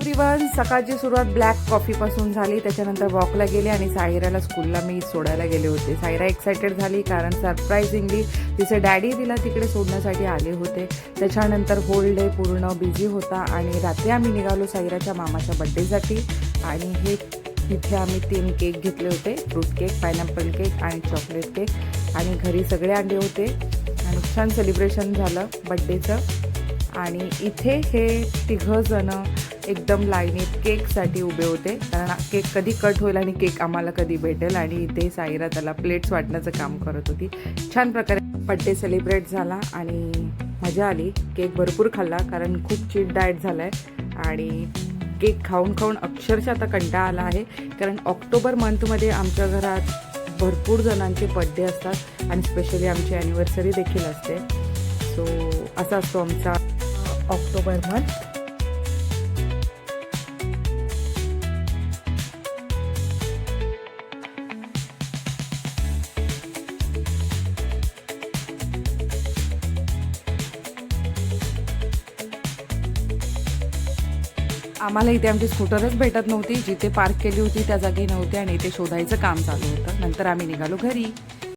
Everyone, सकाळची सुरुवात black कॉफीपासून झाली. त्याच्यानंतर वॉकला गेले आणि सायराला स्कूलला मी सोडायला गेले होते. सायरा एक्सायटेड झाली कारण सरप्राइझिंगली तिचे डॅडी तिला तिकडे सोडण्यासाठी आले होते. त्याच्यानंतर होल डे पूर्ण बिझी होता आणि रात्री आम्ही निघालो सायराच्या मामाच्या बड्डेसाठी. आणि हे तिथे आम्ही 3 केक घेतले होते, फ्रूट केक, पायनॅपल केक आणि चॉकलेट केक. आणि घरी सगळे आणले होते आणि छान सेलिब्रेशन झालं बड्डेचं. आणि इथे हे 3 जण एकदम लाईनीत केकसाठी उभे होते, कारण केक कधी कट होईल आणि केक आम्हाला कधी भेटेल. आणि इथे सायरा त्याला प्लेट्स वाटण्याचं काम करत होती. छान प्रकारे बड्डे सेलिब्रेट झाला आणि मजा आली. केक भरपूर खाल्ला कारण खूप चीट डाएट झाला आहे आणि केक खाऊन खाऊन अक्षरशः आता कंटाळा आला आहे. कारण ऑक्टोबर मंथमध्ये आमच्या घरात भरपूर जणांचे बड्डे असतात आणि स्पेशली आमची ॲनिव्हर्सरी देखील असते. सो असा असतो आमचा ऑक्टोबर मंथ. आम्हाला इथे आमची स्कूटरच भेटत नव्हती. जिथे पार्क केली होती त्या जागी नव्हती आणि इथे शोधायचं काम चालू होतं. नंतर आम्ही निघालो घरी.